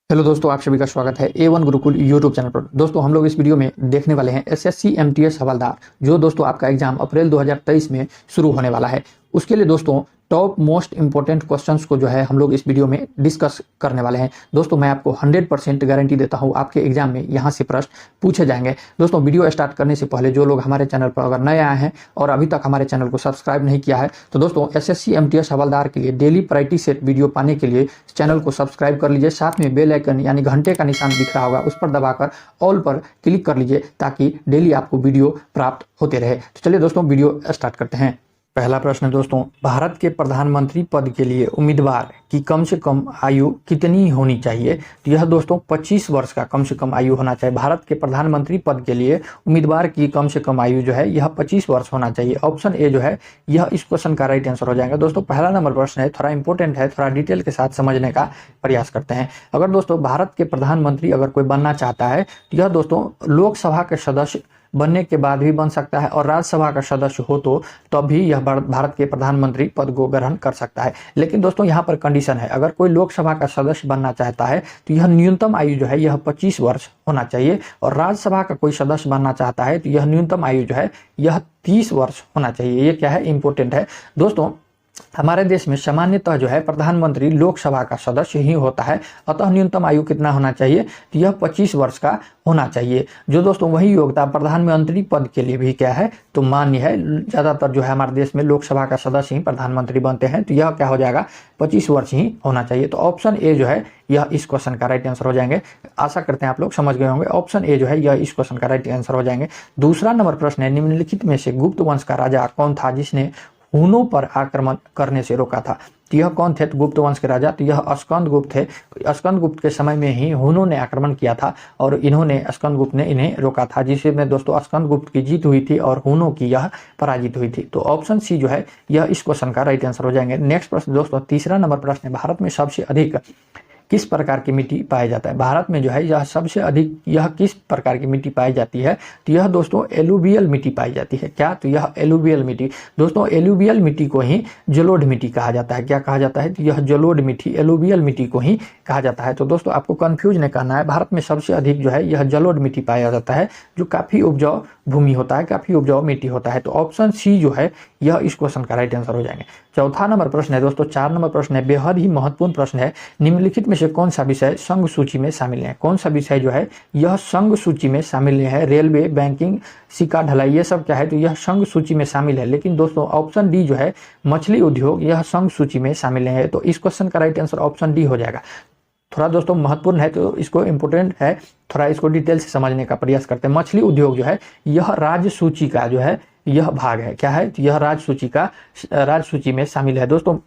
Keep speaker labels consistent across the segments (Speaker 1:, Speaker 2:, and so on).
Speaker 1: Hello दोस्तों, आप सभी का स्वागत है A1 गुरुकुल यूट्यूब चैनल पर। दोस्तों, हम लोग इस वीडियो में देखने वाले हैं एसएससी एमटीएस हवलदार, जो दोस्तों आपका एग्जाम अप्रैल 2023 में शुरू होने वाला है। उसके लिए दोस्तों टॉप मोस्ट इंपॉर्टेंट क्वेश्चंस को जो है हम लोग इस वीडियो में डिस्कस करने वाले हैं। दोस्तों, मैं आपको 100% गारंटी देता हूं आपके एग्जाम में यहां से प्रश्न पूछे जाएंगे। दोस्तों, वीडियो स्टार्ट करने से पहले जो लोग हमारे चैनल पर अगर नए आए हैं और अभी तक हमारे चैनल को सब्सक्राइब नहीं किया है तो दोस्तों एसएससी एमटीएस हवलदार के लिए डेली प्रायोरिटी सेट वीडियो पाने के लिए चैनल को सब्सक्राइब कर लीजिए। साथ में बेल आइकन यानी घंटे का निशान दिख रहा होगा, उस पर दबाकर ऑल पर क्लिक कर लीजिए ताकि डेली आपको वीडियो प्राप्त होते रहे। तो चलिए दोस्तों, वीडियो स्टार्ट करते हैं। पहला प्रश्न है दोस्तों, भारत के प्रधानमंत्री पद के लिए उम्मीदवार की कम से कम आयु कितनी होनी चाहिए? तो यह दोस्तों 25 वर्ष का कम से कम आयु होना चाहिए। भारत के प्रधानमंत्री पद के लिए उम्मीदवार की कम से कम आयु जो है यह 25 वर्ष होना चाहिए। ऑप्शन ए जो है यह इस क्वेश्चन का राइट आंसर हो जाएगा। दोस्तों, पहला नंबर प्रश्न है, थोड़ा इंपॉर्टेंट है, थोड़ा डिटेल के साथ समझने का प्रयास करते हैं। अगर दोस्तों भारत के प्रधानमंत्री अगर कोई बनना चाहता है तो यह दोस्तों लोकसभा के सदस्य बनने के बाद भी बन सकता है और राज्यसभा का सदस्य हो तो तब भी यह भारत के प्रधानमंत्री पद को ग्रहण कर सकता है। लेकिन दोस्तों यहाँ पर कंडीशन है, अगर कोई लोकसभा का सदस्य बनना चाहता है तो यह न्यूनतम आयु जो है यह 25 वर्ष होना चाहिए, और राज्यसभा का कोई सदस्य बनना चाहता है तो यह न्यूनतम आयु जो है यह 30 वर्ष होना चाहिए। ये क्या है, इंपॉर्टेंट है। दोस्तों, हमारे देश में सामान्यतः जो है प्रधानमंत्री लोकसभा का सदस्य ही होता है, अतः न्यूनतम आयु कितना होना चाहिए? तो यह 25 वर्ष का होना चाहिए। जो दोस्तों वही योग्यता प्रधानमंत्री पद के लिए भी क्या है तो मान्य है। ज्यादातर जो है हमारे देश में लोकसभा का सदस्य ही प्रधानमंत्री बनते हैं, तो यह क्या हो जाएगा, 25 वर्ष ही होना चाहिए। तो ऑप्शन ए जो है यह इस क्वेश्चन का राइट आंसर हो जाएंगे। आशा करते हैं आप लोग समझ गए होंगे। ऑप्शन ए जो है यह इस क्वेश्चन का राइट आंसर हो जाएंगे। दूसरा नंबर प्रश्न है, निम्नलिखित में से गुप्त वंश का राजा कौन था जिसने हुनों पर आक्रमण करने से रोका था? तो यह कौन थे? तो गुप्त वंश के राजा तो यह स्कंदगुप्त थे। स्कंदगुप्त के समय में ही हुनों ने आक्रमण किया था और इन्होंने स्कंदगुप्त ने इन्हें रोका था, जिसमें दोस्तों स्कंदगुप्त की जीत हुई थी और हुनों की यह पराजित हुई थी। तो ऑप्शन सी जो है यह इस क्वेश्चन का राइट आंसर हो जाएंगे। नेक्स्ट प्रश्न दोस्तों, तीसरा नंबर प्रश्न है, भारत में सबसे अधिक किस प्रकार की मिट्टी पाया जाता है? भारत में जो है यह सबसे अधिक यह किस प्रकार की मिट्टी पाई जाती है? तो यह दोस्तों एलुवियल मिट्टी पाई जाती है। क्या? तो यह एलुवियल मिट्टी। दोस्तों एलुवियल मिट्टी को ही जलोढ़ मिट्टी कहा जाता है। क्या कहा जाता है? तो यह जलोढ़ मिट्टी एलुवियल मिट्टी को ही कहा जाता है। तो दोस्तों आपको कंफ्यूज नहीं करना है, भारत में सबसे अधिक जो है यह जलोढ़ मिट्टी पाया जाता है, जो काफी उपजाऊ भूमि होता है, काफी उपजाऊ मिट्टी होता है। तो ऑप्शन सी जो है यह इस क्वेश्चन का राइट आंसर हो जाएंगे। चौथा नंबर प्रश्न है दोस्तों, 4 नंबर प्रश्न है, बेहद ही महत्वपूर्ण प्रश्न है, निम्नलिखित में से कौन सा विषय संघ सूची में शामिल है? कौन सा विषय जो है यह संघ सूची में शामिल नहीं है? रेलवे, बैंकिंग, सिक्का ढलाई, ये सब क्या है तो यह संघ सूची में शामिल है। लेकिन दोस्तों ऑप्शन डी जो है मछली उद्योग, यह संघ सूची में शामिल नहीं है। तो इस क्वेश्चन का राइट आंसर ऑप्शन डी हो जाएगा। थोड़ा दोस्तों महत्वपूर्ण है तो इसको इंपोर्टेंट है, थोड़ा इसको डिटेल से समझने का प्रयास करते हैं। मछली उद्योग जो है यह राज्य सूची का जो है यह भाग है। क्या है? तो यह राज्य सूची में शामिल है। दोस्तों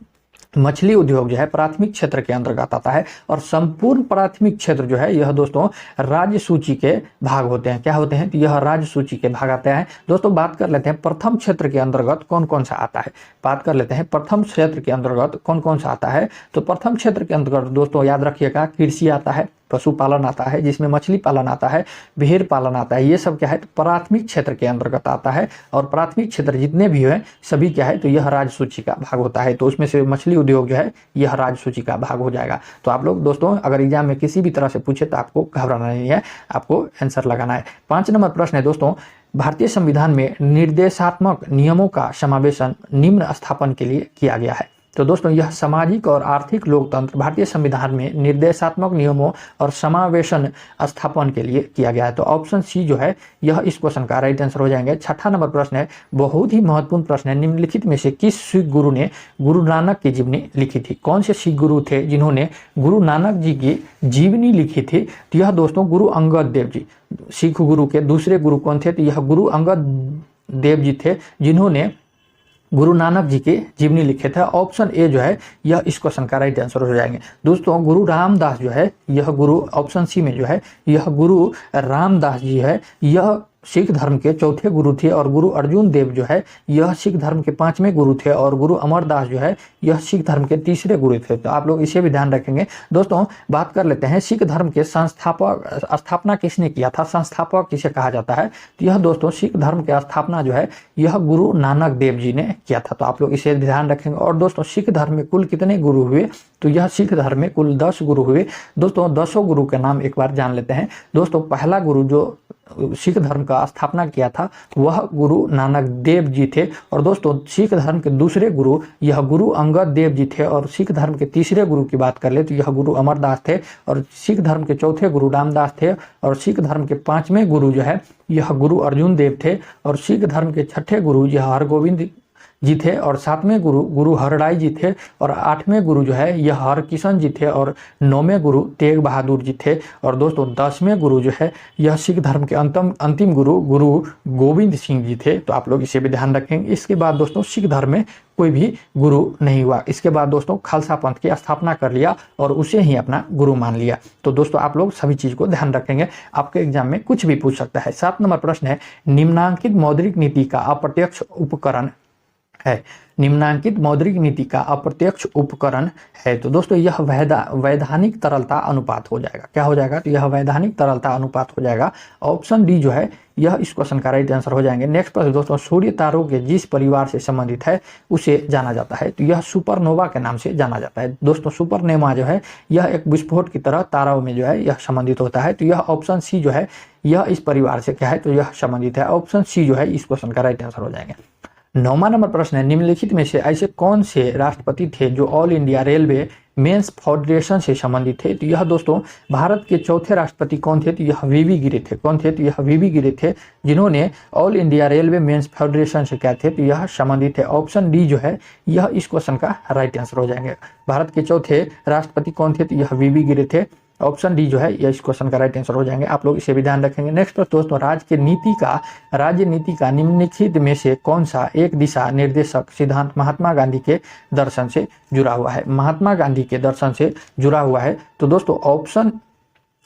Speaker 1: मछली उद्योग जो है प्राथमिक क्षेत्र के अंतर्गत आता है और संपूर्ण प्राथमिक क्षेत्र जो है यह दोस्तों राज्य सूची के भाग होते हैं। क्या होते हैं? तो यह राज्य सूची के भाग आते हैं। दोस्तों बात कर लेते हैं प्रथम क्षेत्र के अंतर्गत कौन कौन सा आता है। बात कर लेते हैं प्रथम क्षेत्र के अंतर्गत कौन कौन सा आता है। तो प्रथम क्षेत्र के अंतर्गत दोस्तों याद रखिएगा, कृषि आता है, पशुपालन आता है जिसमें मछली पालन आता है, भेड़ पालन आता है। ये सब क्या है तो प्राथमिक क्षेत्र के अंतर्गत आता है, और प्राथमिक क्षेत्र जितने भी हैं सभी क्या है तो यह राज्य सूची का भाग होता है। तो उसमें से मछली उद्योग जो है यह राज्य सूची का भाग हो जाएगा। तो आप लोग दोस्तों अगर एग्जाम में किसी भी तरह से पूछे तो आपको घबराना नहीं है, आपको आंसर लगाना है। 5 नंबर प्रश्न है दोस्तों, भारतीय संविधान में निर्देशात्मक नियमों का समावेशन निम्न स्थापन के लिए किया गया है। तो दोस्तों यह सामाजिक और आर्थिक लोकतंत्र भारतीय संविधान में निर्देशात्मक नियमों और समावेशन स्थापन के लिए किया गया है। तो ऑप्शन सी जो है यह इस क्वेश्चन का राइट आंसर हो जाएंगे। 6ठा नंबर प्रश्न है, बहुत ही महत्वपूर्ण प्रश्न है, निम्नलिखित में से किस सिख गुरु ने गुरु नानक की जीवनी लिखी थी? कौन से सिख गुरु थे जिन्होंने गुरु नानक जी की जीवनी लिखी थी? तो यह दोस्तों गुरु अंगद देव जी। सिख गुरु के दूसरे गुरु कौन थे? तो यह गुरु अंगद देव जी थे जिन्होंने गुरु नानक जी के जीवनी लिखे थे। ऑप्शन ए जो है यह इस क्वेश्चन का राइट आंसर हो जाएंगे। दोस्तों गुरु रामदास जो है यह गुरु, ऑप्शन सी में जो है यह गुरु रामदास जी है, यह सिख धर्म के चौथे गुरु थे, और गुरु अर्जुन देव जो है यह सिख धर्म के 5वें गुरु थे, और गुरु अमरदास जो है यह सिख धर्म के 3रे गुरु थे। तो आप लोग इसे भी ध्यान रखेंगे। दोस्तों बात कर लेते हैं सिख धर्म के स्थापना किसने किया था, संस्थापक किसे कहा जाता है? तो यह दोस्तों सिख धर्म के स्थापना जो है यह गुरु नानक देव जी ने किया था। तो आप लोग इसे ध्यान रखेंगे। और दोस्तों सिख धर्म में कुल कितने गुरु हुए? तो यह सिख धर्म में कुल 10 गुरु हुए। दोस्तों 10 गुरु के नाम एक बार जान लेते हैं। दोस्तों पहला गुरु जो सिख धर्म का स्थापना किया था वह गुरु नानक देव जी थे। और दोस्तों सिख धर्म के दूसरे गुरु यह गुरु अंगद देव जी थे। और सिख धर्म के तीसरे गुरु की बात कर ले तो यह गुरु अमरदास थे। और सिख धर्म के चौथे गुरु रामदास थे। और सिख धर्म के 5वें गुरु जो है यह गुरु अर्जुन देव थे। और सिख धर्म के 6ठे गुरु यह हरगोविंद जी थे। और 7वें गुरु गुरु हरराय जी थे। और 8वें गुरु जो है यह हरकिशन जी थे। और 9वें गुरु तेग बहादुर जी थे। और दोस्तों 10वें गुरु जो है यह सिख धर्म के अंतिम गुरु गुरु गोविंद सिंह जी थे। तो आप लोग इसे भी ध्यान रखेंगे। इसके बाद दोस्तों सिख धर्म में कोई भी गुरु नहीं हुआ। इसके बाद दोस्तों खालसा पंथ की स्थापना कर लिया और उसे ही अपना गुरु मान लिया। तो दोस्तों आप लोग सभी चीज को ध्यान रखेंगे, आपके एग्जाम में कुछ भी पूछ सकता है। 7 नंबर प्रश्न है, निम्नांकित मौद्रिक नीति का अप्रत्यक्ष उपकरण है। निम्नांकित मौद्रिक नीति का अप्रत्यक्ष उपकरण है। तो दोस्तों यह वैधानिक तरलता अनुपात हो जाएगा। क्या हो जाएगा? तो यह वैधानिक तरलता अनुपात हो जाएगा। ऑप्शन डी जो है यह इस क्वेश्चन का राइट आंसर हो जाएंगे। नेक्स्ट प्रश्न दोस्तों, सूर्य तारों के जिस परिवार से संबंधित है उसे जाना जाता है। तो यह सुपरनोवा के नाम से जाना जाता है। दोस्तों सुपरनोवा जो है यह एक विस्फोट की तरह ताराओं में जो है यह संबंधित होता है। तो यह ऑप्शन सी जो है यह इस परिवार से क्या है, तो यह संबंधित है। ऑप्शन सी जो है इस क्वेश्चन का राइट आंसर हो जाएंगे। 9वां नंबर प्रश्न है, निम्नलिखित में से ऐसे कौन से राष्ट्रपति थे जो all India railway men's federation से संबंधित थे? तो यह दोस्तों भारत के चौथे राष्ट्रपति कौन थे? तो यह वीवी गिरी थे। कौन थे? तो यह वीवी गिरी थे, जिन्होंने all India railway men's federation से क्या थे, तो यह संबंधित है। ऑप्शन डी जो है यह इस क्वेश्चन का राइट आंसर हो जाएंगे। भारत के चौथे राष्ट्रपति कौन थे? तो यह वीवी गिरी थे। ऑप्शन डी जो है यह इस क्वेश्चन का राइट आंसर हो जाएंगे। आप लोग इसे भी ध्यान रखेंगे। नेक्स्ट प्रश्न दोस्तों, राज्य नीति का निम्नलिखित में से कौन सा एक दिशा निर्देशक सिद्धांत महात्मा गांधी के दर्शन से जुड़ा हुआ है? महात्मा गांधी के दर्शन से जुड़ा हुआ है। तो दोस्तों ऑप्शन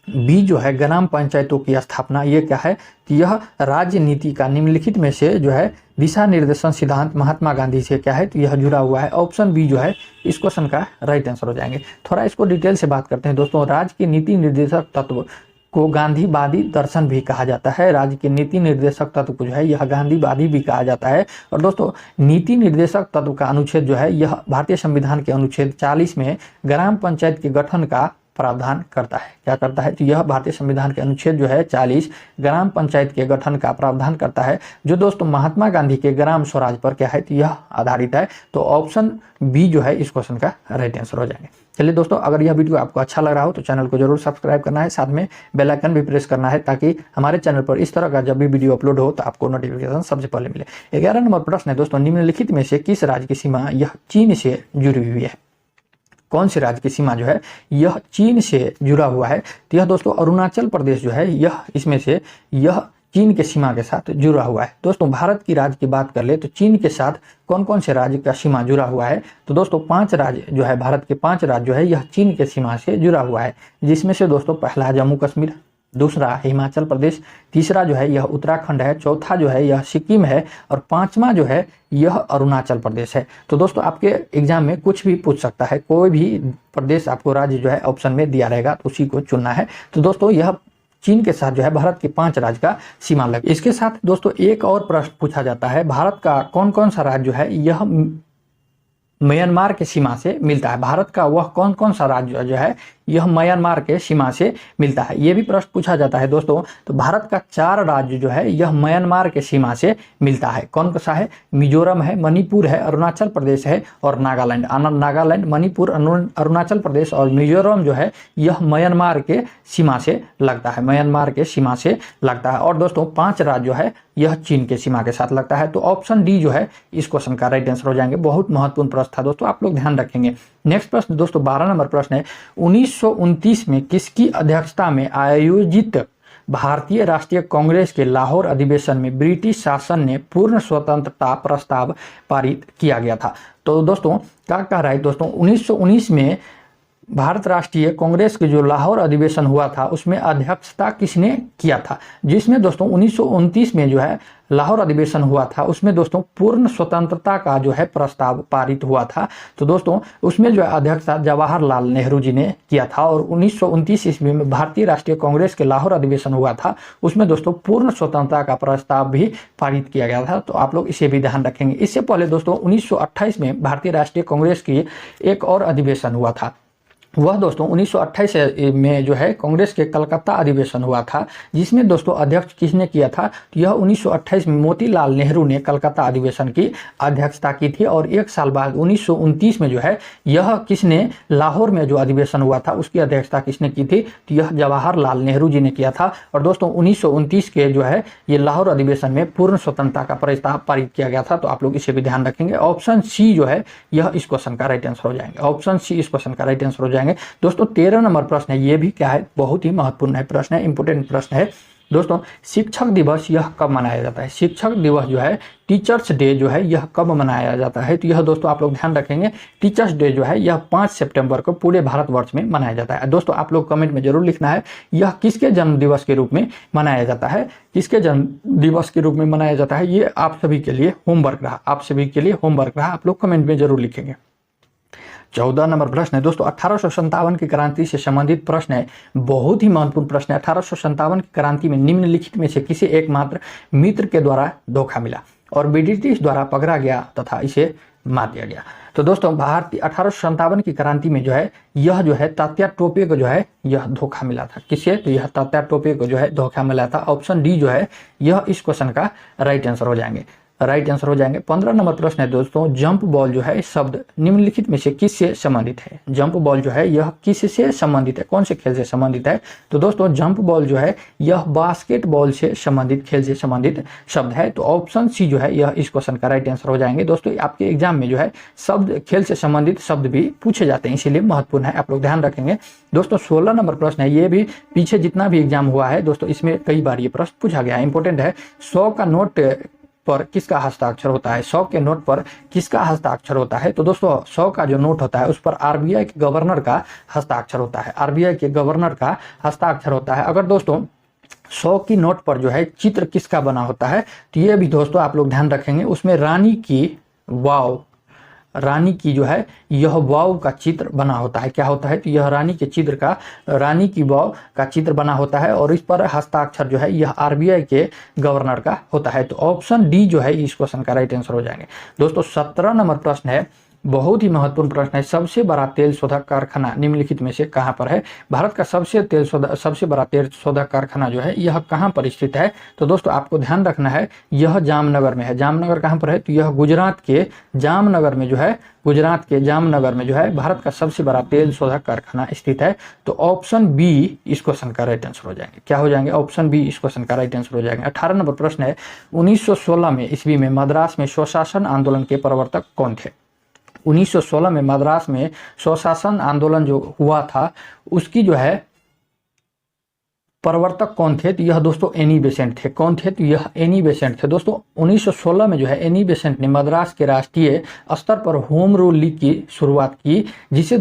Speaker 1: बी जो है ग्राम पंचायतों की स्थापना, ये क्या है? तो यह राज्य नीति का निम्नलिखित में से जो है दिशा निर्देशन सिद्धांत महात्मा गांधी से क्या है, तो यह जुड़ा हुआ है। ऑप्शन बी जो है इस क्वेश्चन का राइट आंसर हो जाएंगे। थोड़ा इसको डिटेल से बात करते हैं दोस्तों। राज्य के नीति निर्देशक तत्व को गांधीवादी दर्शन भी कहा जाता है। राज्य के नीति निर्देशक तत्व को जो है यह गांधीवादी भी कहा जाता है। और दोस्तों नीति निर्देशक तत्व का अनुच्छेद जो है यह भारतीय संविधान के अनुच्छेद 40 में ग्राम पंचायत के गठन का प्रावधान करता है। क्या करता है? तो यह भारतीय संविधान के अनुच्छेद जो है 40 ग्राम पंचायत के गठन का प्रावधान करता है, जो दोस्तों महात्मा गांधी के ग्राम स्वराज पर क्या है, तो यह आधारित है। तो ऑप्शन बी जो है इस क्वेश्चन का राइट आंसर हो जाएंगे। चलिए दोस्तों, अगर यह वीडियो आपको अच्छा लग रहा हो तो चैनल को जरूर सब्सक्राइब करना है, साथ में बेल आइकन भी प्रेस करना है, ताकि हमारे चैनल पर इस तरह का जब भी वीडियो अपलोड हो तो आपको नोटिफिकेशन सबसे पहले मिले। 11 नंबर प्रश्न है दोस्तों, निम्नलिखित में से किस राज्य की सीमा यह चीन से जुड़ी हुई है? कौन से राज्य की सीमा जो है यह चीन से जुड़ा हुआ है? तो यह दोस्तों अरुणाचल प्रदेश जो है यह इसमें से यह चीन के सीमा के साथ जुड़ा हुआ है। दोस्तों भारत की राज्य की बात कर ले तो चीन के साथ कौन कौन से राज्य का सीमा जुड़ा हुआ है? तो दोस्तों 5 राज्य जो है, भारत के 5 राज्य जो है यह चीन के सीमा से जुड़ा हुआ है, जिसमें से दोस्तों पहला जम्मू कश्मीर, दूसरा हिमाचल प्रदेश, तीसरा जो है यह उत्तराखंड है, चौथा जो है यह सिक्किम है, और 5वां जो है यह अरुणाचल प्रदेश है। तो दोस्तों आपके एग्जाम में कुछ भी पूछ सकता है, कोई भी प्रदेश आपको राज्य जो है ऑप्शन में दिया रहेगा तो उसी को चुनना है। तो दोस्तों यह चीन के साथ जो है भारत के 5 राज्य का सीमा लग। इसके साथ दोस्तों एक और प्रश्न पूछा जाता है, भारत का कौन कौन सा राज्य जो है यह म्यांमार के सीमा से मिलता है? भारत का वह कौन कौन सा राज्य जो है यह म्यांमार के सीमा से मिलता है? ये भी प्रश्न पूछा जाता है दोस्तों। तो भारत का 4 राज्य जो है यह म्यांमार के सीमा से मिलता है। कौन सा है? मिजोरम है, मणिपुर है, अरुणाचल प्रदेश है और नागालैंड। नागालैंड, मणिपुर, अरुणाचल प्रदेश और मिजोरम जो है यह म्यांमार के सीमा से लगता है, म्यांमार के सीमा से लगता है। और दोस्तों 5 राज्य जो है यह चीन के सीमा के साथ लगता है। तो ऑप्शन डी जो है इस क्वेश्चन का राइट आंसर हो जाएंगे। बहुत महत्वपूर्ण प्रश्न था दोस्तों, आप लोग ध्यान रखेंगे। नेक्स्ट प्रश्न दोस्तों 12 नंबर प्रश्न है, 1929 में किसकी अध्यक्षता में आयोजित भारतीय राष्ट्रीय कांग्रेस के लाहौर अधिवेशन में ब्रिटिश शासन ने पूर्ण स्वतंत्रता प्रस्ताव पारित किया गया था? तो दोस्तों क्या कह रहा है दोस्तों, 1919 में भारत राष्ट्रीय कांग्रेस के जो लाहौर अधिवेशन हुआ था उसमें अध्यक्षता किसने किया था? जिसमें दोस्तों 1929 में जो है लाहौर अधिवेशन हुआ था, उसमें दोस्तों पूर्ण स्वतंत्रता का जो है प्रस्ताव पारित हुआ था। तो दोस्तों उसमें जो है अध्यक्षता जवाहरलाल नेहरू जी ने किया था। और 1929 ईस्वी में भारतीय राष्ट्रीय कांग्रेस के लाहौर अधिवेशन हुआ था, उसमें दोस्तों पूर्ण स्वतंत्रता का प्रस्ताव भी पारित किया गया था। तो आप लोग इसे भी ध्यान रखेंगे। इससे पहले दोस्तों 1928 में भारतीय राष्ट्रीय कांग्रेस की एक और अधिवेशन हुआ था। वह दोस्तों 1928 में जो है कांग्रेस के कलकत्ता अधिवेशन हुआ था, जिसमें दोस्तों अध्यक्ष किसने किया था, तो यह 1928 में मोतीलाल नेहरू ने कलकत्ता अधिवेशन की अध्यक्षता की थी। और एक साल बाद 1929 में जो है यह किसने लाहौर में जो अधिवेशन हुआ था उसकी अध्यक्षता किसने की थी, तो यह जवाहरलाल नेहरू जी ने किया था। और दोस्तों 1929 के जो है ये लाहौर अधिवेशन में पूर्ण स्वतंत्रता का प्रस्ताव पारित किया गया था। तो आप लोग इसे भी ध्यान रखेंगे। ऑप्शन सी जो है यह इस क्वेश्चन का राइट आंसर हो जाएंगे। ऑप्शन सी इस क्वेश्चन का राइट आंसर हो जाएंगे। दोस्तों 13 नंबर प्रश्न है, ये भी क्या है, बहुत ही महत्वपूर्ण है प्रश्न है, इंपोर्टेंट प्रश्न है। दोस्तों शिक्षक दिवस यह कब मनाया जाता है, शिक्षक दिवस जो है टीचर्स डे जो है यह कब मनाया जाता है, तो यह दोस्तों आप लोग ध्यान रखेंगे टीचर्स डे जो है यह 5 सितंबर को पूरे भारतवर्ष में मनाया जाता है। दोस्तों आप लोग कमेंट में जरूर लिखना है यह किसके जन्म दिवस के रूप में मनाया जाता है, किसके जन्म दिवस के रूप में मनाया जाता है, ये आप सभी के लिए होमवर्क रहा, आप सभी के लिए होमवर्क रहा, आप लोग कमेंट में जरूर लिखेंगे। 14 नंबर प्रश्न है दोस्तों 1857 की क्रांति से संबंधित प्रश्न है, बहुत ही महत्वपूर्ण प्रश्न है। 1857 की क्रांति में निम्नलिखित में से किसी एकमात्र मित्र के द्वारा धोखा मिला और ब्रिटिश द्वारा पकड़ा गया तथा इसे मार दिया गया। तो दोस्तों भारतीय 1857 की क्रांति में जो है यह जो है तात्या टोपे को जो है यह धोखा मिला था, किसे, तो यह तात्या टोपे को जो है धोखा मिला था। ऑप्शन डी जो है यह इस क्वेश्चन का राइट आंसर हो जाएंगे, राइट आंसर हो जाएंगे। 15 नंबर प्रश्न है दोस्तों जंप बॉल जो है शब्द निम्नलिखित में से किससे संबंधित है, जंप बॉल जो है यह किससे संबंधित है, कौन से खेल से संबंधित है, तो दोस्तों जंप बॉल जो है यह बास्केटबॉल से संबंधित खेल से संबंधित शब्द है। तो ऑप्शन सी जो है यह इस क्वेश्चन का राइट आंसर हो जाएंगे। दोस्तों आपके एग्जाम में जो है शब्द खेल से संबंधित शब्द भी पूछे जाते हैं, इसीलिए महत्वपूर्ण है, आप लोग ध्यान रखेंगे। दोस्तों 16 नंबर प्रश्न है, ये भी पीछे जितना भी एग्जाम हुआ है दोस्तों इसमें कई बार ये प्रश्न पूछा गया है, इंपॉर्टेंट है। 100 का नोट पर किसका हस्ताक्षर होता है, 100 के नोट पर किसका हस्ताक्षर होता है, तो दोस्तों 100 का जो नोट होता है उस पर आरबीआई के गवर्नर का हस्ताक्षर होता है, आरबीआई के गवर्नर का हस्ताक्षर होता है। अगर दोस्तों 100 की नोट पर जो है चित्र किसका बना होता है, तो ये भी दोस्तों आप लोग ध्यान रखेंगे, उसमें रानी की वाव, रानी की जो है यह वाव का चित्र बना होता है, क्या होता है, तो यह रानी के चित्र का, रानी की वाव का चित्र बना होता है और इस पर हस्ताक्षर जो है यह आरबीआई के गवर्नर का होता है। तो ऑप्शन डी जो है इस क्वेश्चन का राइट आंसर हो जाएंगे। दोस्तों 17 नंबर प्रश्न है, बहुत ही महत्वपूर्ण प्रश्न है, सबसे बड़ा तेल शोधक कारखाना निम्नलिखित में से कहां पर है, भारत का सबसे बड़ा तेल शोधक कारखाना जो है यह कहां पर स्थित है, तो दोस्तों आपको ध्यान रखना है यह जामनगर में है। जामनगर कहां पर है, तो यह गुजरात के जामनगर में जो है, गुजरात के जामनगर में जो है भारत का सबसे बड़ा तेल शोधक कारखाना स्थित है। तो ऑप्शन बी इस क्वेश्चन का राइट आंसर हो जाएंगे, क्या हो जाएंगे, ऑप्शन बी इस क्वेश्चन का राइट आंसर हो जाएंगे। 18 नंबर प्रश्न है 1916 में ईस्वी में मद्रास में स्वशासन आंदोलन के प्रवर्तक कौन थे, 1916 में मद्रास में स्वशासन आंदोलन जो हुआ था उसकी जो है प्रवर्तक कौन थे, तो यह दोस्तों एनी बेसेंट थे, कौन थे, तो यह एनी बेसेंट थे। दोस्तों 1916 में जो है एनी बेसेंट ने मद्रास के राष्ट्रीय स्तर पर होम रूल लीग की शुरुआत की, जिसे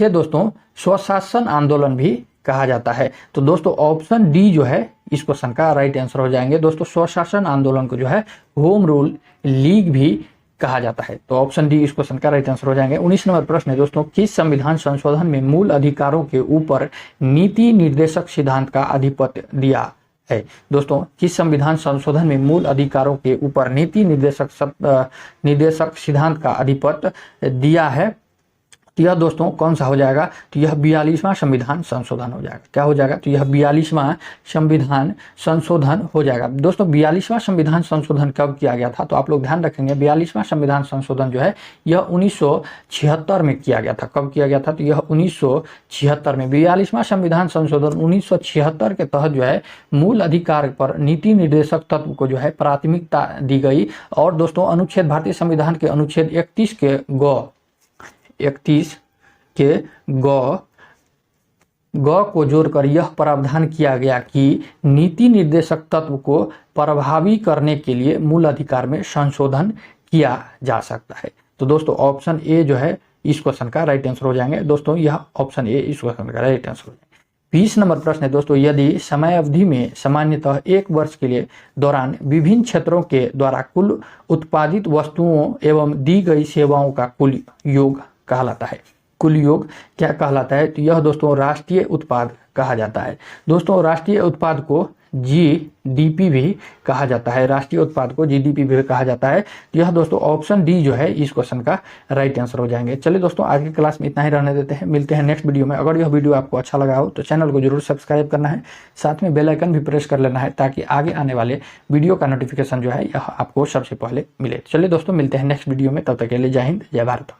Speaker 1: दोस्तों स्वशासन आंदोलन भी कहा जाता है। तो दोस्तों ऑप्शन डी जो है इस क्वेश्चन का राइट आंसर हो जाएंगे। दोस्तों स्वशासन आंदोलन को जो है होम रूल लीग भी कहा जाता है, तो ऑप्शन डी इस क्वेश्चन का राइट आंसर हो जाएंगे। 19 नंबर प्रश्न है दोस्तों किस संविधान संशोधन में मूल अधिकारों के ऊपर नीति निर्देशक सिद्धांत का आधिपत्य दिया है, दोस्तों किस संविधान संशोधन में मूल अधिकारों के ऊपर नीति निर्देशक सिद्धांत का आधिपत्य दिया है, तो यह दोस्तों कौन सा हो जाएगा, तो यह 42वां संविधान संशोधन हो जाएगा, क्या हो जाएगा, तो यह 42वां संविधान संशोधन हो जाएगा। दोस्तों 42वां संविधान संशोधन कब किया गया था, तो आप लोग ध्यान रखेंगे 42वां संविधान संशोधन जो है यह 1976 में किया गया था, कब किया गया था, तो यह 1976 में 42वां संविधान संशोधन 1976 के तहत जो है मूल अधिकार पर नीति निर्देशक तत्व को जो है प्राथमिकता दी गई। और दोस्तों अनुच्छेद भारतीय संविधान के अनुच्छेद 31 के ग को जोड़कर यह प्रावधान किया गया कि नीति निर्देशक तत्व को प्रभावी करने के लिए मूल अधिकार में संशोधन किया जा सकता है। तो दोस्तों ऑप्शन ए जो है इस क्वेश्चन का राइट आंसर हो जाएंगे। दोस्तों यह ऑप्शन ए इस क्वेश्चन का राइट आंसर हो जाएंगे। 20 नंबर प्रश्न है दोस्तों यदि समय अवधि में सामान्यतः 1 वर्ष के लिए दौरान विभिन्न क्षेत्रों के द्वारा कुल उत्पादित वस्तुओं एवं दी गई सेवाओं का कुल योग कहलाता है, कुल योग क्या कहलाता है, तो यह दोस्तों राष्ट्रीय उत्पाद कहा जाता है। दोस्तों राष्ट्रीय उत्पाद को जीडीपी भी कहा जाता है, राष्ट्रीय उत्पाद को जीडीपी भी कहा जाता है। तो यह दोस्तों ऑप्शन डी जो है इस क्वेश्चन का राइट आंसर हो जाएंगे। चलिए दोस्तों आज की क्लास में इतना ही रहने देते हैं, मिलते हैं नेक्स्ट वीडियो में। अगर यह वीडियो आपको अच्छा लगा हो तो चैनल को जरूर सब्सक्राइब करना है, साथ में बेल आइकन भी प्रेस कर लेना है ताकि आगे आने वाले वीडियो का नोटिफिकेशन जो है यह आपको सबसे पहले मिले। चलिए दोस्तों मिलते हैं नेक्स्ट वीडियो में, तब तक के लिए जय हिंद जय भारत।